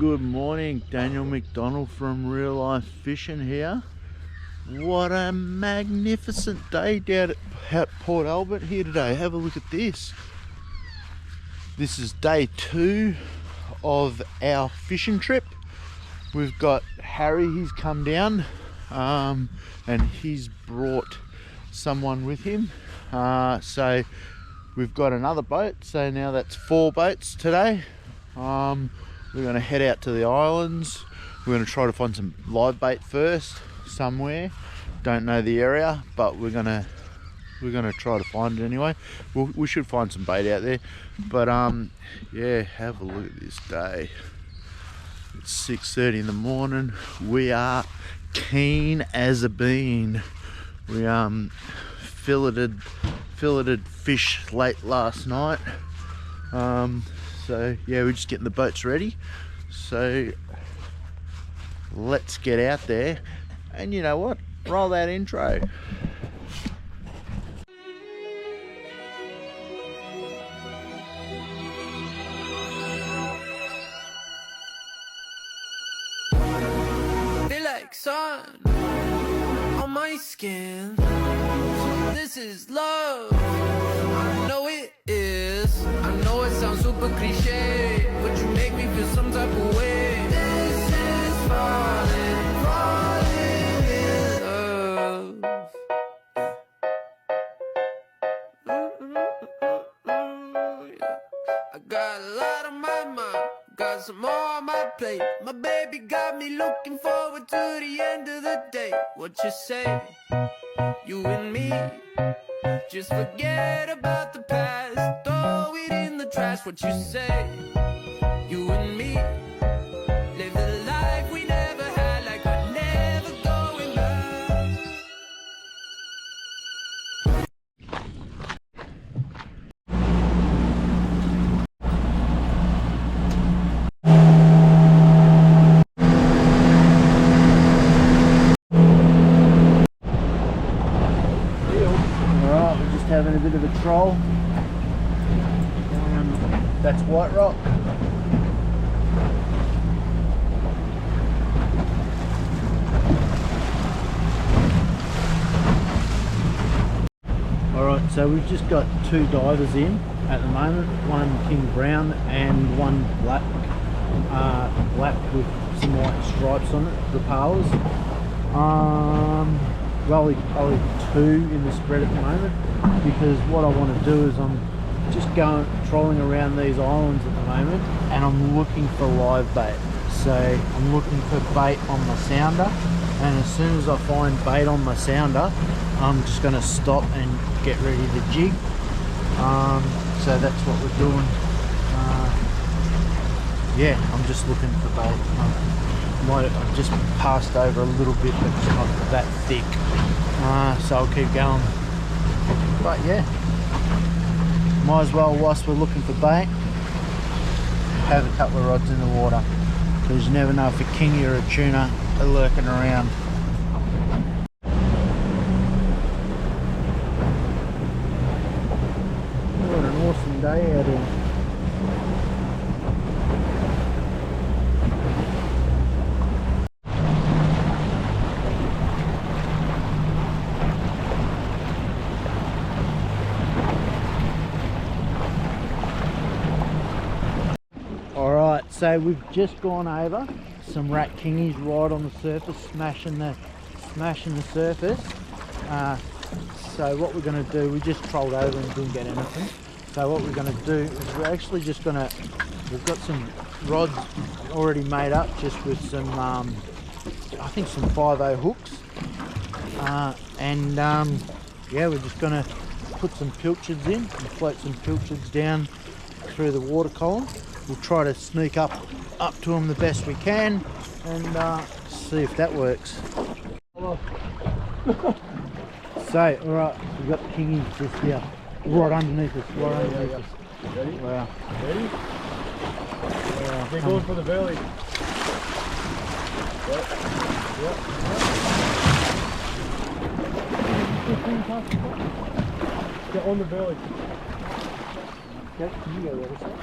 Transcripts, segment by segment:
Good morning, Daniel McDonald from Real Life Fishing here. What a magnificent day down at Port Albert here today. Have a look at this. This is day 2 of our fishing trip. We've got Harry, he's come down and he's brought someone with him. So we've got another boat, so now that's 4 boats today. We're going to head out to the islands. We're going to try to find some live bait first somewhere. Don't know the area, but we're going to try to find it anyway. We should find some bait out there. But yeah, have a look at this day. It's 6:30 in the morning. We are keen as a bean. We filleted fish late last night. So yeah, we're just getting the boats ready. So let's get out there. And you know what? Roll that intro. Feel like sun on my skin. This is love. I know it is. I know it sounds super cliche, but you make me feel some type of way. This is falling in love. I got a lot on my mind, got some more on my plate. My baby got me looking forward to the end of the day. What you say? You and me, just forget about the past, throw it in the trash. What you say? You and me, live the life we never had, like we're never going back. Alright, we're just having a bit of a troll. That's White Rock. Alright, so we've just got 2 divers in at the moment, one King Brown and one black with some white stripes on it, the powers. Well, only 2 in the spread at the moment, because what I want to do is I'm just trolling around these islands at the moment, and I'm looking for live bait. So I'm looking for bait on my sounder, and as soon as I find bait on my sounder, I'm just going to stop and get ready to jig. So that's what we're doing. Yeah, I'm just looking for bait. I've just passed over a little bit, but it's not that thick, so I'll keep going. But yeah, might as well, whilst we're looking for bait, have a couple of rods in the water, because you never know if a kingy or a tuna are lurking around. What an awesome day out here. Alright, so we've just gone over some rat kingies right on the surface, smashing the surface. So what we're going to do, we just trolled over and didn't get anything. So what we're going to do is we're actually just going to, we've got some rods already made up, just with some, I think some 5/0 hooks. Yeah, we're just going to put some pilchards in and float some pilchards down through the water column. We'll try to sneak up to them the best we can, and see if that works. So, alright, we've got the kingies just here, right underneath us, us. Ready? Wow. Ready? Wow. They're going for the belly. Yep. Get on the belly. Okay, can you go the other side?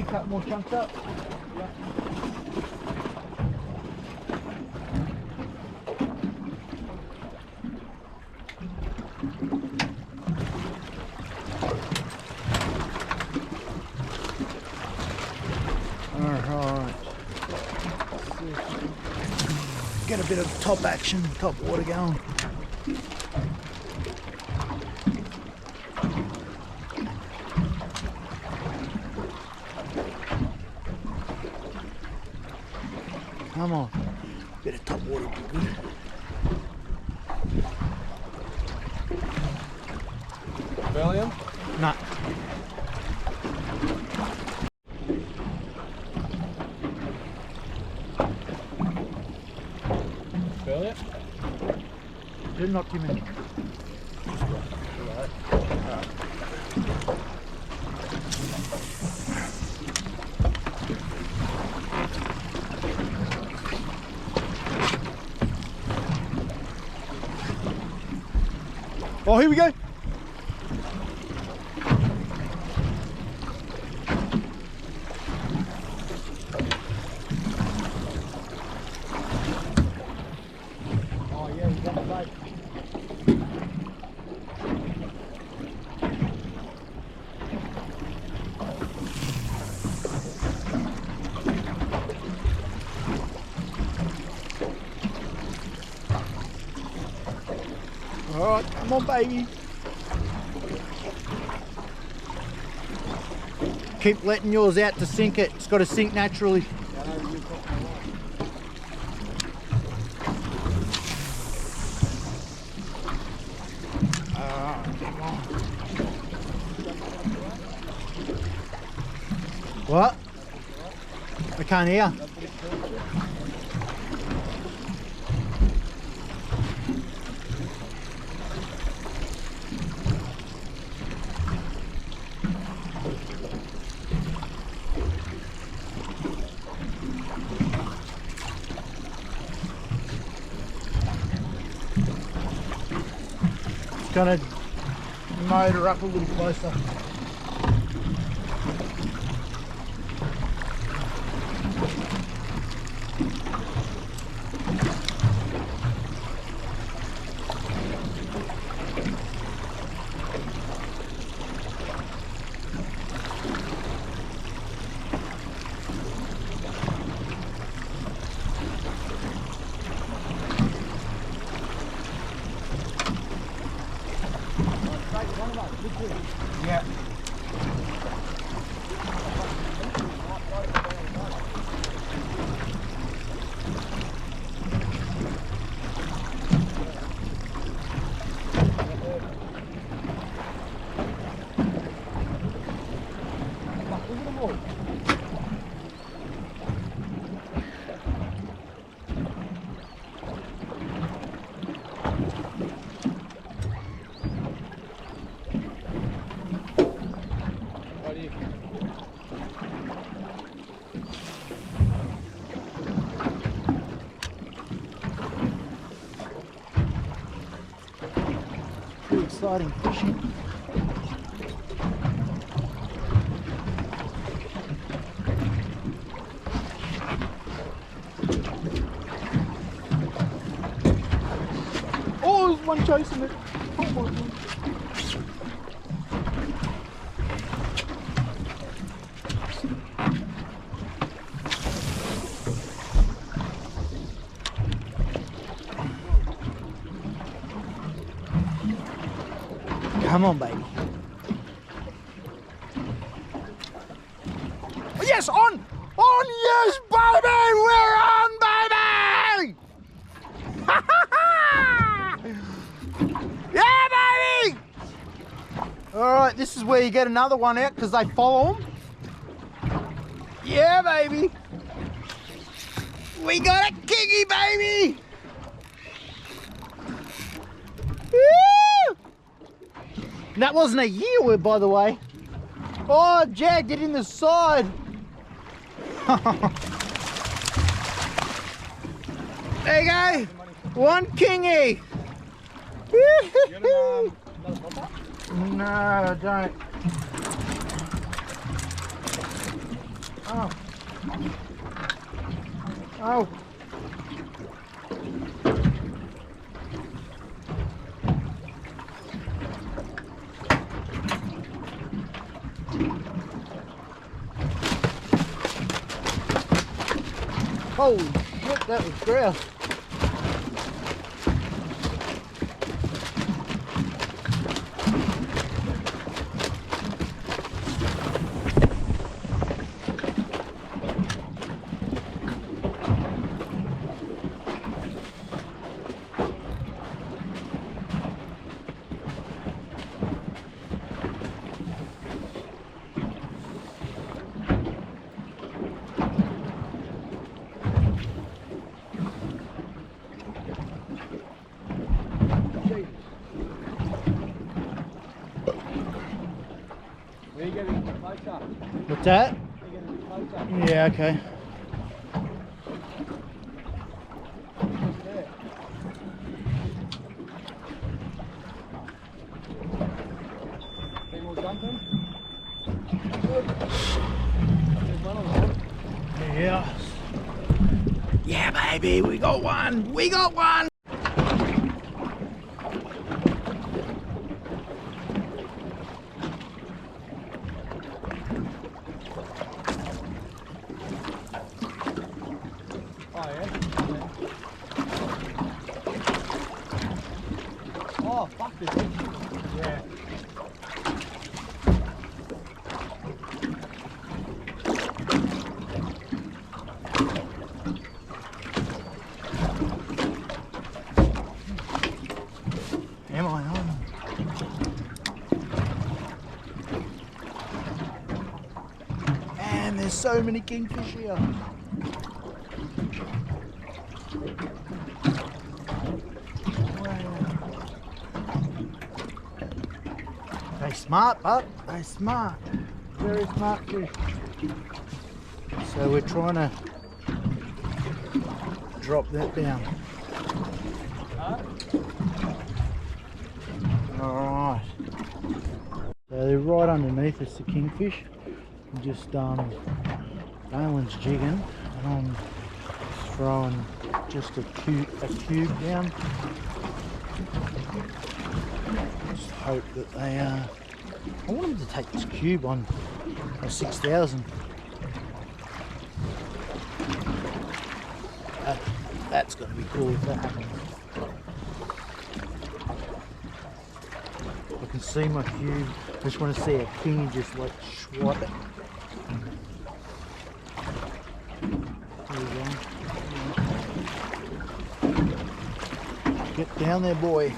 cut more chunks up? Alright. Get a bit of top action, top water going. Come on, bit of top water would be good. Bellium? Nah. Bellium? Do not give me. Oh, here we go. Oh yeah, you got the bait. Alright, come on baby. Keep letting yours out to sink it. It's got to sink naturally. Come on. What? I can't hear. Gonna motor up a little closer. Yeah. Pretty exciting fishing. Oh, there's one chasing it. Oh my God. Come on, baby. Oh, yes, on! On, yes, baby! We're on, baby! Yeah, baby! Alright, this is where you get another one out because they follow them. Yeah, baby! We got a kingy, baby! Woo! That wasn't a yearwood, by the way. Oh, jagged it in the side. There you go. One kingy. No, I don't. Oh. Oh. Holy shit, that was grouse. We're getting closer. What's that? We're getting closer. Yeah, okay. There. Any more jumping? Good. There's one on the board. Yeah. Yeah, baby, we got one. We got one. Oh, yeah? Oh, fuck this. Yeah. Am I on? Man, there's so many kingfish here. They smart, bud. They smart. Very smart fish. So we're trying to drop that down. Alright. So they're right underneath us, the kingfish. I'm just Dalen's jigging and I'm throwing just a cube down. Just hope that they I want them to take this cube on a 6,000. That's going to be cool if that happens. I can see my cube. I just want to see a king just like swipe it. There we go. Get down there, boy.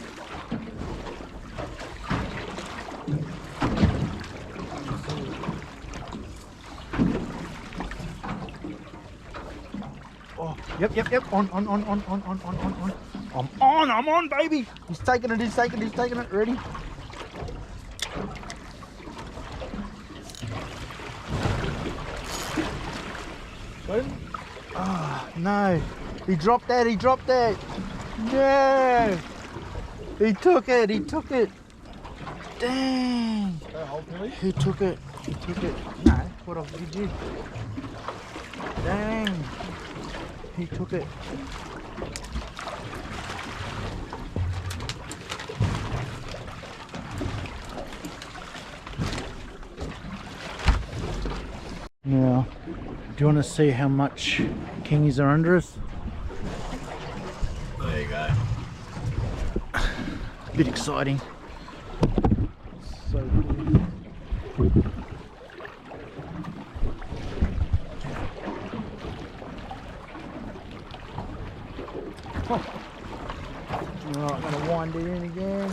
Oh, yep. On. I'm on, baby. He's taking it. Ready? Good? Oh, no. He dropped that. No. He took it. Dang. Go hold, Billy. He took it. No, what else did you do? Dang. He took it. Now, do you want to see how much kingies are under us? There you go. Bit exciting. So cool. Alright, I'm gonna wind it in again.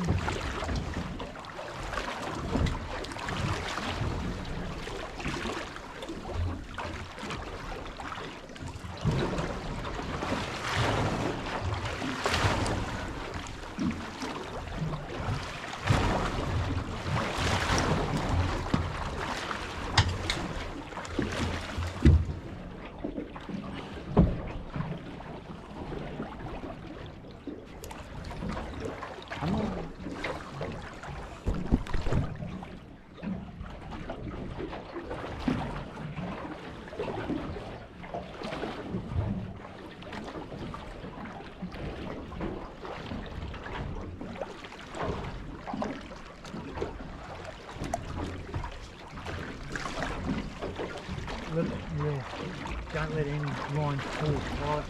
Don't let any lines pull tight.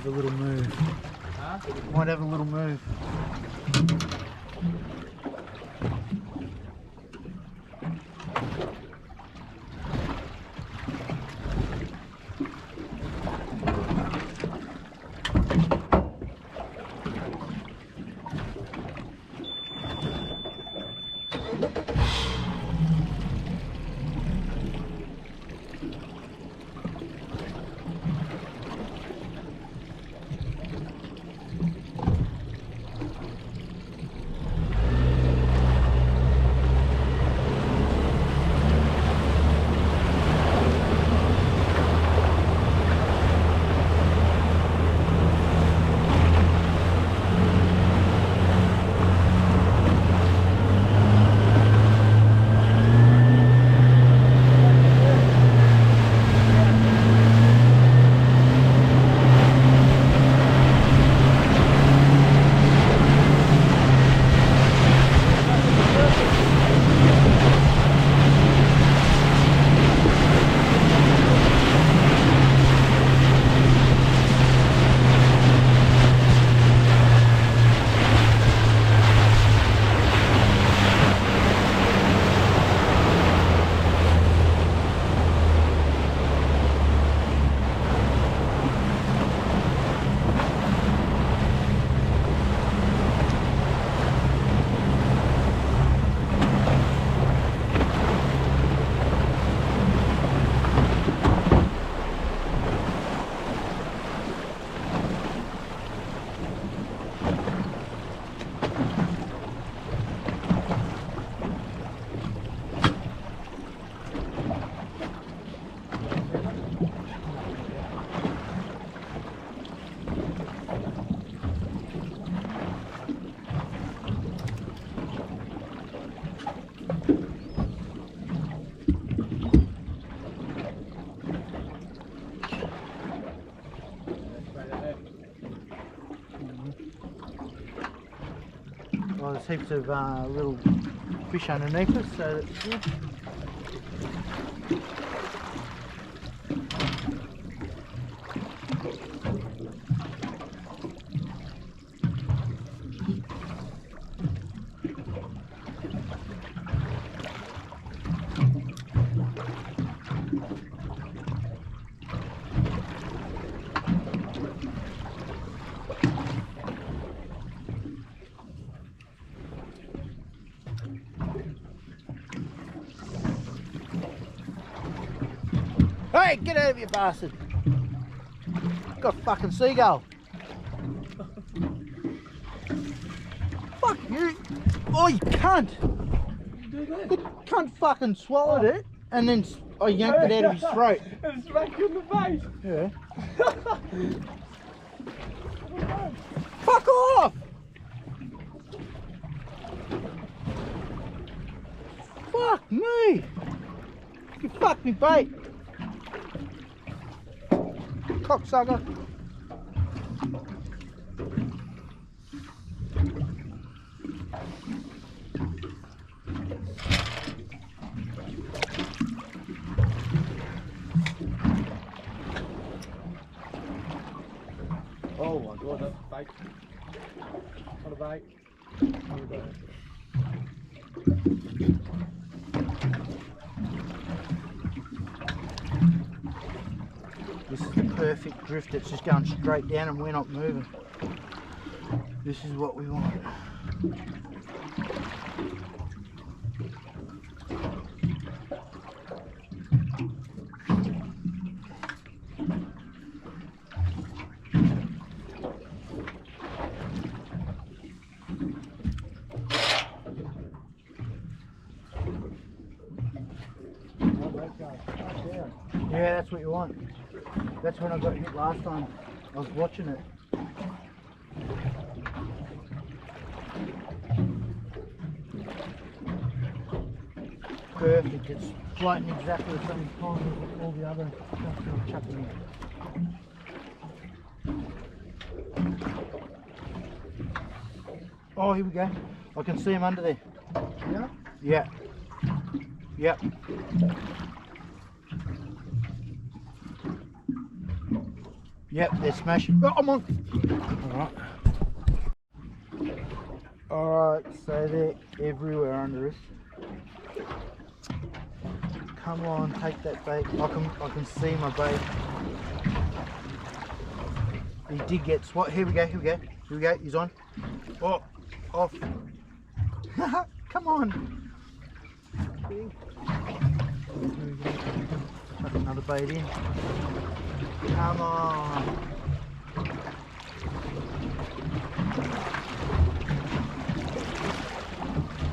A little move. Huh? Might have a little move. Well, there's heaps of little fish underneath us, so that's good. Hey, get out of here, bastard! Got a fucking seagull. Fuck you! Oh, you cunt! The cunt fucking swallowed it, and then I yanked it out of his throat. And smacked you in the face. Yeah. Fuck off! Fuck me! You fucked me bait! Cocksucker! Oh my god, that's bait. What a bait. What a bait. This is the perfect drift. It's just going straight down and we're not moving. This is what we want. Yeah, that's what you want. That's when I got hit last time. I was watching it. Perfect. It's floating exactly the same time as all the other stuff I'm chucking in. Oh, here we go. I can see him under there. Yeah? Yeah. Yep. Yep, they're smashing. Oh, I'm on. Alright, so they're everywhere under us. Come on, take that bait. I can see my bait. He did get swat. Here we go, here we go. Here we go, he's on. Oh, off. Come on. Chuck another bait in. Come on.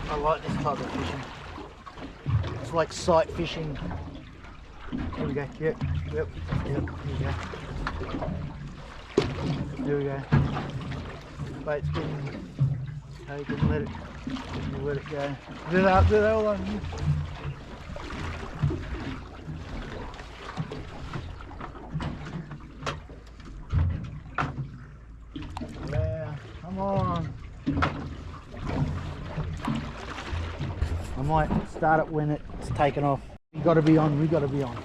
I like this type of fishing. It's like sight fishing. Here we go. Yep. Here we go. There we go. Bait's getting taken. Let it go. They're all on you. Yeah, come on. I might start it when it's taken off. We got to be on. We got to be on.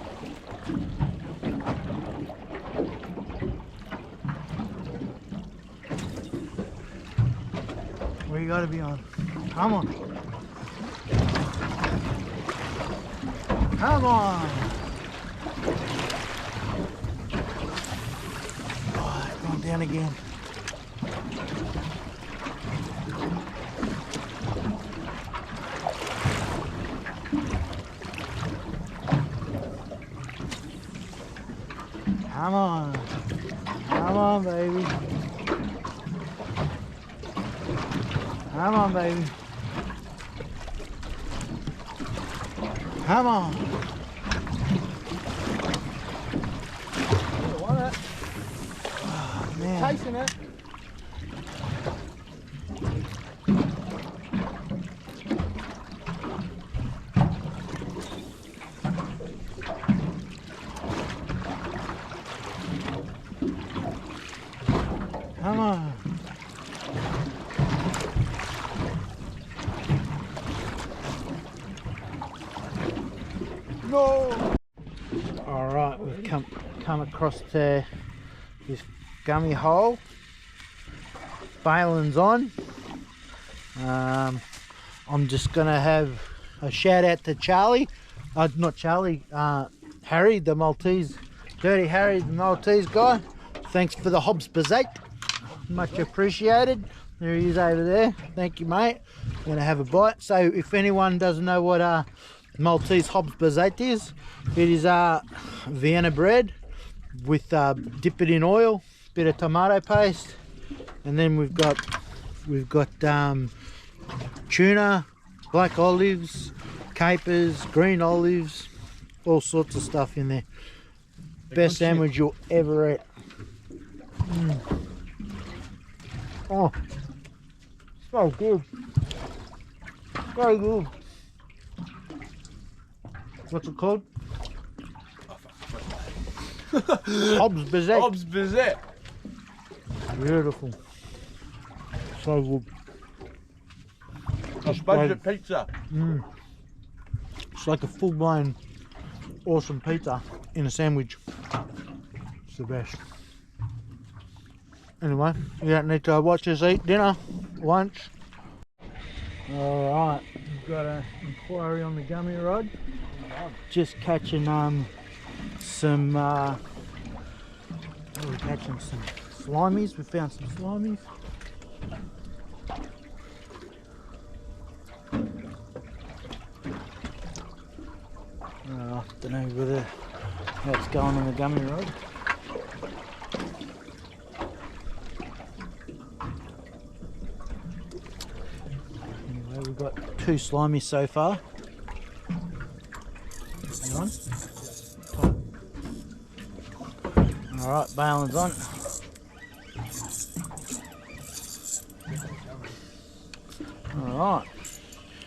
We got to be on. Come on. Come on. Oh, it's gone down again. Come on. Come on, baby. Come on, baby. Come on. Want it? Oh, man. Chasing it. Come on. No. All right, we've come across to this gummy hole. Bailin's on. I'm just gonna have a shout out to Charlie, not Charlie, Harry, the Maltese, Dirty Harry, the Maltese guy. Thanks for the Hobbs Bazate, much appreciated. There he is over there. Thank you, mate. I'm gonna have a bite. So if anyone doesn't know what Maltese Hobbs Bazate is, it is Vienna bread with dip it in oil, bit of tomato paste, and then we've got tuna, black olives, capers, green olives, all sorts of stuff in there. Best sandwich you'll ever eat. Oh, so good. Very good. What's it called? Hobbs Bazette. Hobbs Bazette. Beautiful. So good. A budget pizza. It's like a full-blown awesome pizza in a sandwich. It's the best. Anyway, you don't need to watch us eat dinner, lunch. Alright, we've got an inquiry on the gummy rod. Just catching some what are we catching? Some slimies. We found some slimies. I don't know whether that's going on the gummy rod. Anyway, we've got 2 slimies so far. Hang on. Alright, bailin's on. Alright.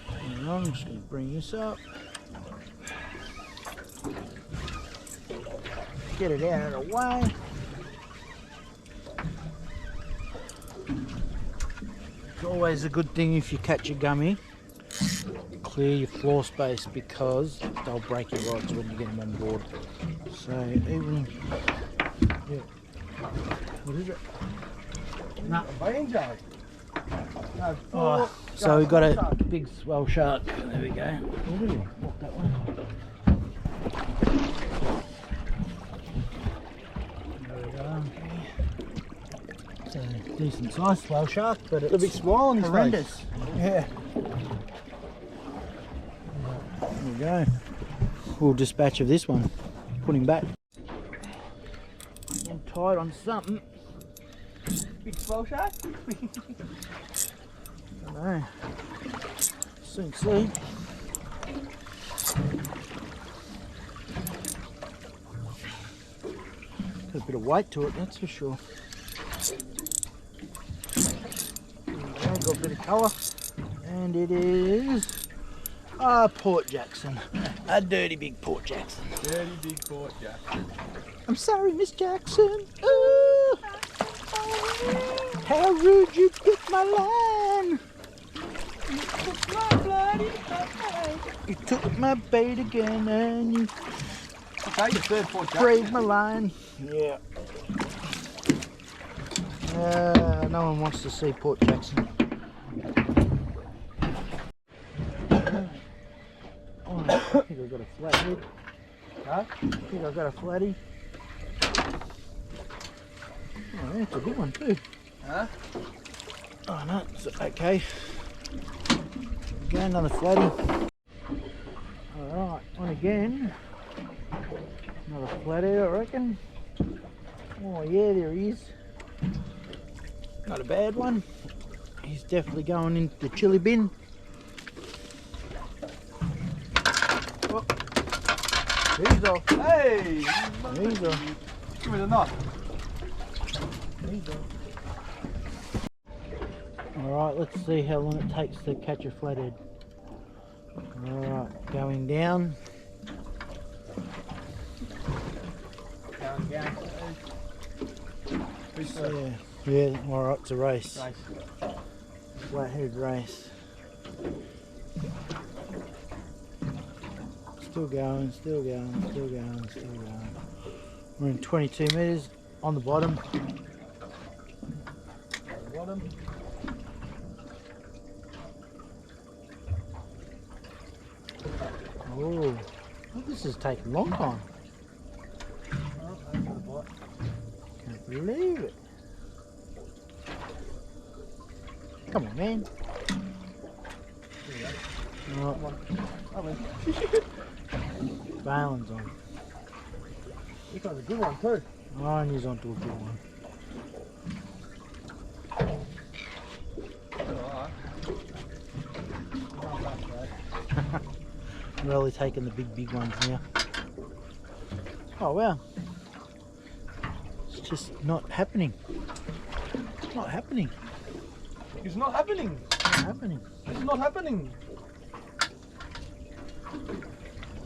Hang on, I'm just going to bring this up. Get it out of the way. It's always a good thing if you catch a gummy, clear your floor space because they'll break your rods when you get them on board. So even, yeah. What is it? Nah. Oh, so we got a big swell shark. There we go. Walk that one. It's a decent size swell shark, but it's a big smile on his horrendous. Face. Yeah. There we go. We'll dispatch of this one. Put him back. I'm tied on something. Big swell shark? I don't know. Soon see. Got a bit of weight to it, that's for sure. Got a bit of colour, and it is Port Jackson, a dirty big Port Jackson. Dirty big Port Jackson. I'm sorry, Miss Jackson. Ooh, how rude you took my line. You took my bloody bait. You took my bait again, and you. Okay, your third Port Jackson. Brave my line. Yeah. No one wants to see Port Jackson. Oh, I think I've got a flathead. Huh? I think I've got a flatty. Oh, that's a good one too. Huh? Oh no, it's okay. Go another flatty. Alright, on again. Another flathead, I reckon. Oh yeah, there he is. Not a bad one. He's definitely going into the chili bin. Oh. He's off. Hey! He's off. Give me the knot. He's off. Alright, let's see how long it takes to catch a flathead. Alright, going down. Down. Yeah, alright, it's a race. Nice. Flathead race. Still going. We're in 22 metres on the bottom. Oh, this is taking a long time. Can't believe it. Come on, man. Oh. Bailin's on. This one's a good one too. Oh, and he's onto a good one. Really taking the big ones now. Oh wow. It's just not happening. It's not happening. It's not happening. It's not happening. It's not happening.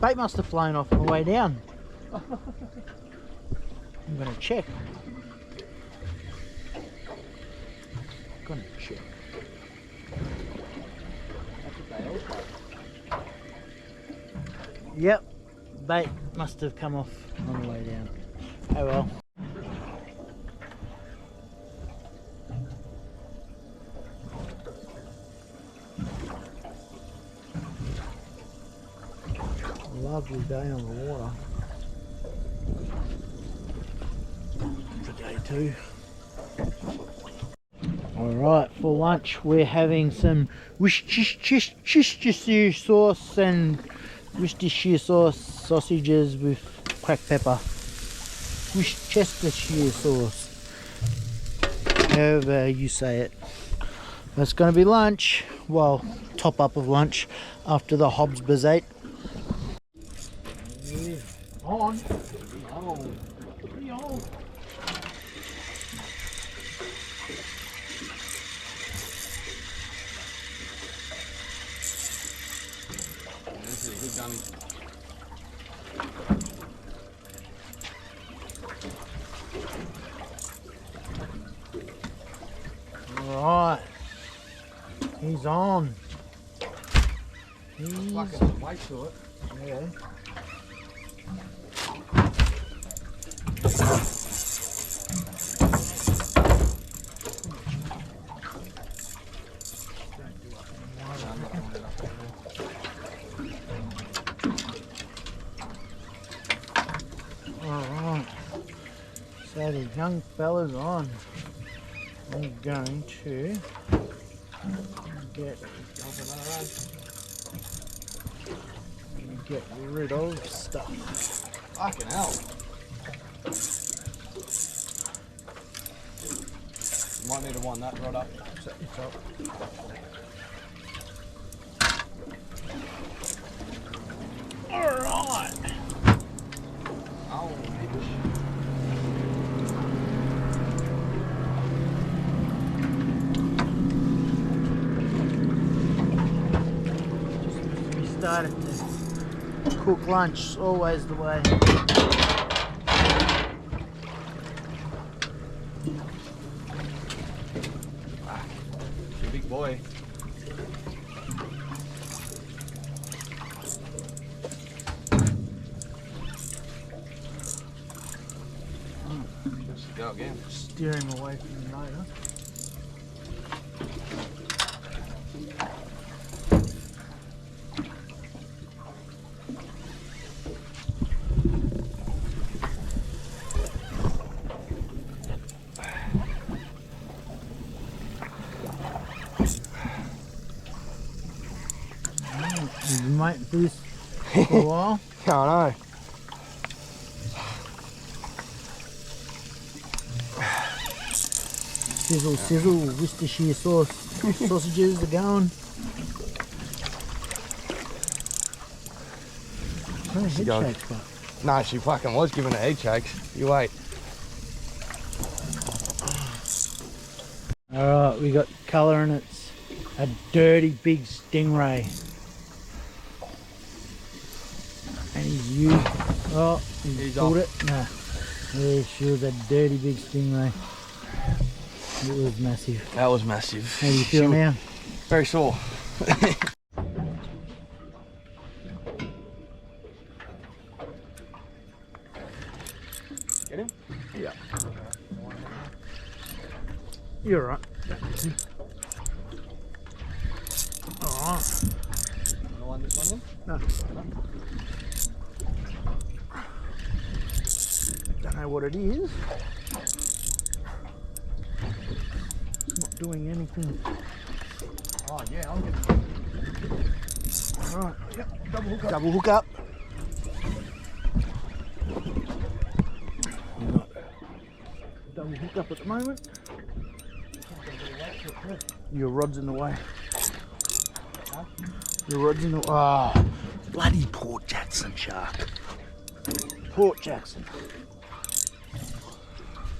Bait must have flown off on the way down. I'm gonna check. Yep, bait must have come off on the way down. Oh well. lovely day on the water for day 2. Alright, for lunch we're having some Worcestershire sauce and Worcestershire sauce sausages with cracked pepper. Worcestershire sauce, however you say it. That's going to be lunch, well, top up of lunch after the Hobbs Bazate. Yeah. On. On. Pretty on. This is a good gummy. Alright. He's on. He's... Fucking some weight to it. Yeah. Alright. So the young fella's on. I'm going to get rid of stuff. Fucking hell. You might need to wind that rod up. It's up. Alright. Oh, bitch. We started to cook lunch, always the way. You big boy. Just go again. Steer him away from the motor. You've been waiting for this for a while. I know. Sizzle, sizzle, Worcestershire sauce. Sausages are going. No head go. shakes, but No, she fucking was giving it head shakes. You wait. alright, we got colour and it's a dirty big stingray. And he's used, oh, he's pulled it. Nah, yeah, she was a dirty big stingray. It was massive. That was massive. How do you feel now? Very sore. Get him? Yeah. You're right. Alright. Wanna wind this one in? No. Don't know what it is. It's not doing anything. Oh yeah, I'm getting. Alright, yep, double hook up. Double hook up. Double hook up at the moment. Your rod's in the way. Your rod's in the way. Oh, bloody Port Jackson shark. Port Jackson.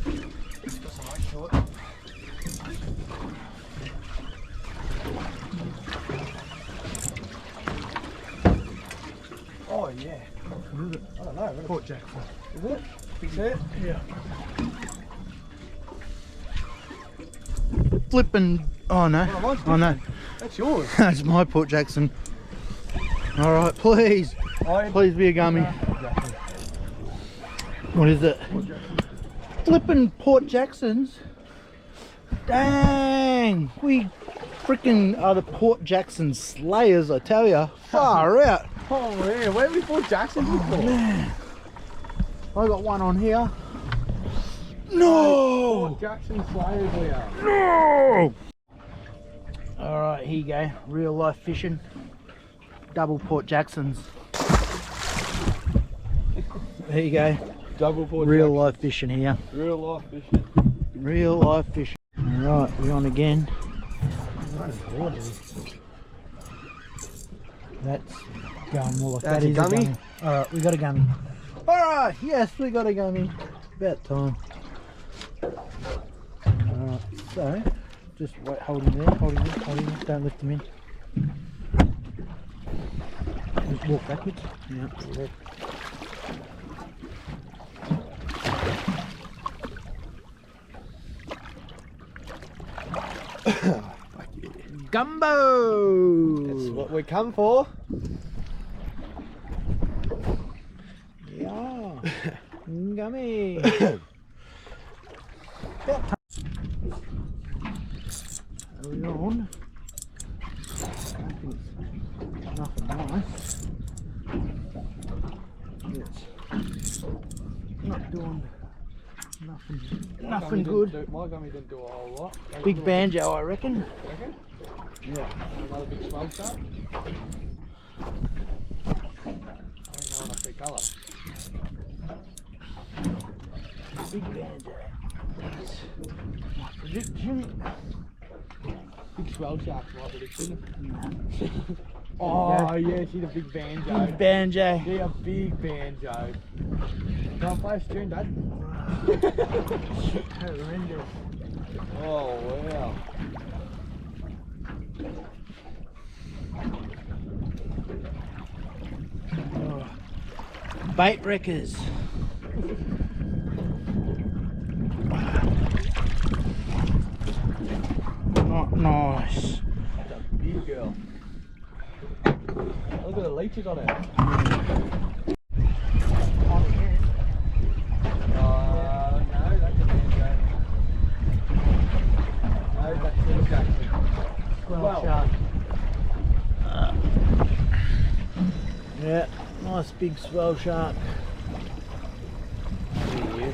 Got some weight to it. Oh yeah. What is it? I don't know. Port Jackson. Is it? Big set? Yeah. Flipping. Oh no. Well, mine's Oh no. different. That's yours. That's my Port Jackson. Alright, please. Please be a gummy. Exactly. What is it? Flipping Port Jacksons. Dang. We freaking are the Port Jackson slayers, I tell ya. Far out. Oh man, where have we bought Jackson before? Man. I got one on here. No! Port Jackson Slayers we are. No! Alright, here you go. Real life fishing. Double Port Jacksons. There you go. Double Port Real Jackson. life fishing here. Real life fishing. Real life fishing. Alright, we're on again. That's going more like That's that a is gummy? Alright, we got a gummy. Alright, yes, we got a gummy. About time. Alright, so just wait, hold him there, hold him there, don't lift him in. Just walk backwards. Yeah. Gumbo! That's what we come for. Yeah. Gummy. Early on. Nothing nice. It's not doing nothing good. My gummy didn't do a whole lot. Big banjo, I reckon. Reckon? Yeah. Another big smoke shot. I don't know enough big colour. Big banjo. My prediction. Big swell sharks, my prediction. Oh yeah, she's a big banjo. Big banjo. Yeah, a big banjo. Can I play a tune, Dad? Horrendous. Oh wow. Bait wreckers. Not nice. That's a big girl. Look at the leeches on it. No, that's a banjo. No, that's a Jackson. Well, shark. Yeah, nice big swell shark. Yeah.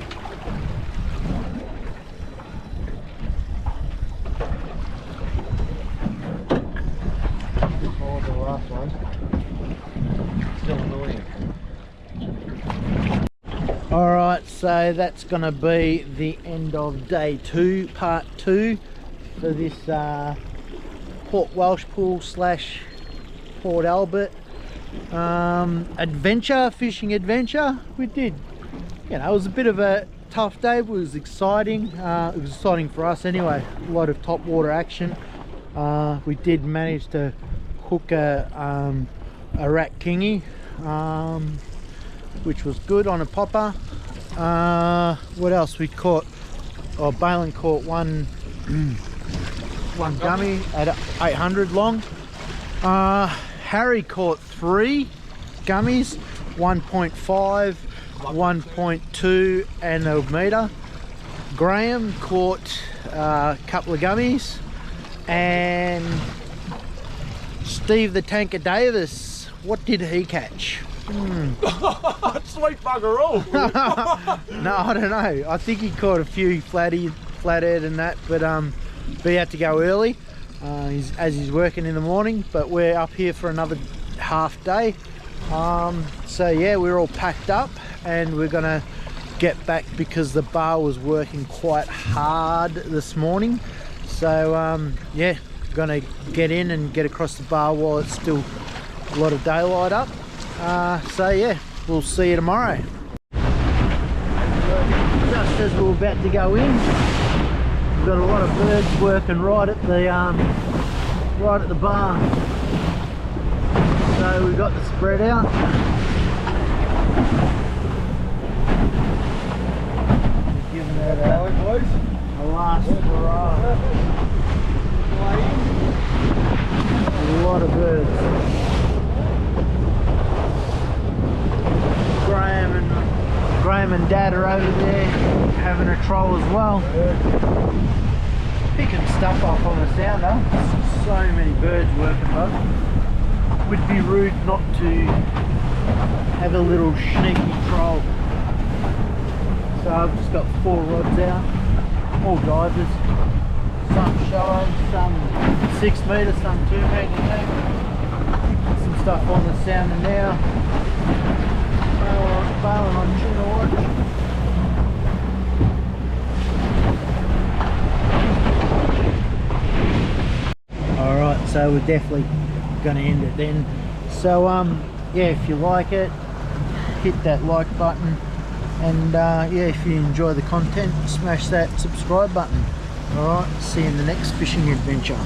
Oh, the last one. Still annoying. Alright, so that's going to be the end of day 2, part 2 for this Port Welsh Pool / Port Albert fishing adventure. We did, you know, it was a bit of a tough day, but it was exciting. It was exciting for us anyway. A lot of top water action. We did manage to hook a rat kingy, which was good on a popper. What else we caught? Oh, Balin caught one gummy at 800 long. Harry caught 3 gummies, 1.5, 1.2 and a metre. Graham caught a couple of gummies, and Steve the Tanker Davis, what did he catch? Sweet bugger all. No, I don't know. I think he caught a few flathead and that, but he had to go early as he's working in the morning. But we're up here for another half day. So yeah, we're all packed up and we're gonna get back because the bar was working quite hard this morning. So yeah, gonna get in and get across the bar while it's still a lot of daylight up. So yeah, we'll see you tomorrow. Just as we're about to go in, we've got a lot of birds working right at the bar. So we've got the spread out. Giving it a last hurrah. A lot of birds. Graham and Dad are over there having a troll as well. Picking stuff up on the sounder. So many birds working, bud. would be rude not to have a little sneaky troll. So I've just got 4 rods out, all divers, some shallow, some 6 metre, some 2 metre deep. Some stuff on the sounder now, bailing on tuna watch. Alright, so we're definitely going to end it then. So yeah, if you like it, hit that like button, and yeah, if you enjoy the content, smash that subscribe button. Alright, see you in the next fishing adventure.